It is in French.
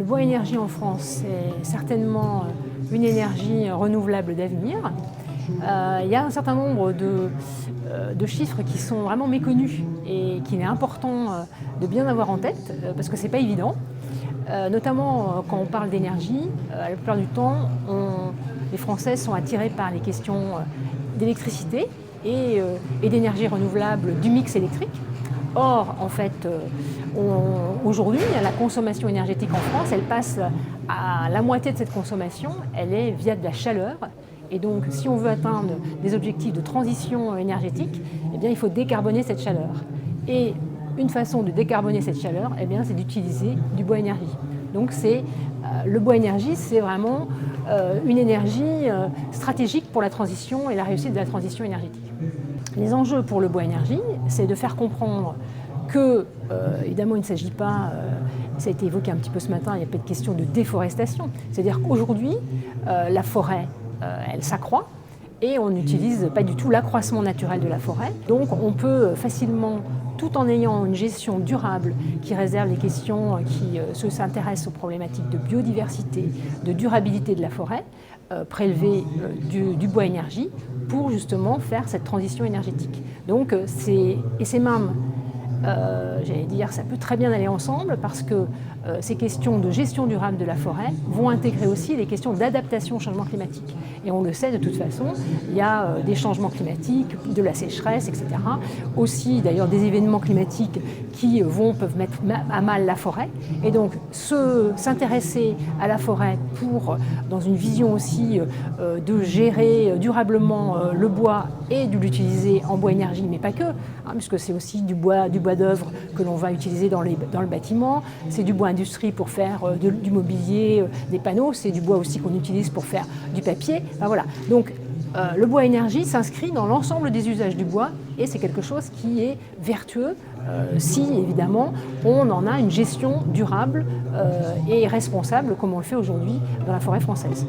bois énergie en France, c'est certainement une énergie renouvelable d'avenir. Il y a un certain nombre de chiffres qui sont vraiment méconnus et qu'il est important de bien avoir en tête parce que ce n'est pas évident. Notamment quand on parle d'énergie, la plupart du temps, les Français sont attirés par les questions d'électricité et d'énergie renouvelable du mix électrique. Or, en fait, aujourd'hui, la consommation énergétique en France, elle passe à la moitié de cette consommation, elle est via de la chaleur. Et donc, si on veut atteindre des objectifs de transition énergétique, eh bien, il faut décarboner cette chaleur. Et une façon de décarboner cette chaleur, eh bien, c'est d'utiliser du bois énergie. Donc, le bois énergie, c'est vraiment une énergie stratégique pour la transition et la réussite de la transition énergétique. Les enjeux pour le bois énergie, c'est de faire comprendre que, évidemment, il ne s'agit pas, ça a été évoqué un petit peu ce matin, il n'y a pas de question de déforestation. C'est-à-dire qu'aujourd'hui, la forêt, elle s'accroît et on n'utilise pas du tout l'accroissement naturel de la forêt. Donc on peut facilement, tout en ayant une gestion durable qui réserve les questions qui s'intéressent aux problématiques de biodiversité, de durabilité de la forêt, prélever du bois énergie pour justement faire cette transition énergétique. Donc c'est même, j'allais dire, ça peut très bien aller ensemble parce que ces questions de gestion durable de la forêt vont intégrer aussi les questions d'adaptation au changement climatique. Et on le sait de toute façon, il y a des changements climatiques, de la sécheresse, etc. Aussi d'ailleurs des événements climatiques qui peuvent mettre à mal la forêt. Et donc s'intéresser à la forêt dans une vision aussi de gérer durablement le bois et de l'utiliser en bois énergie, mais pas que, puisque c'est aussi du bois d'œuvre que l'on va utiliser dans le bâtiment, c'est du bois industrie pour faire du mobilier, des panneaux, c'est du bois aussi qu'on utilise pour faire du papier. Enfin, voilà. Donc le bois énergie s'inscrit dans l'ensemble des usages du bois et c'est quelque chose qui est vertueux si évidemment on en a une gestion durable et responsable comme on le fait aujourd'hui dans la forêt française.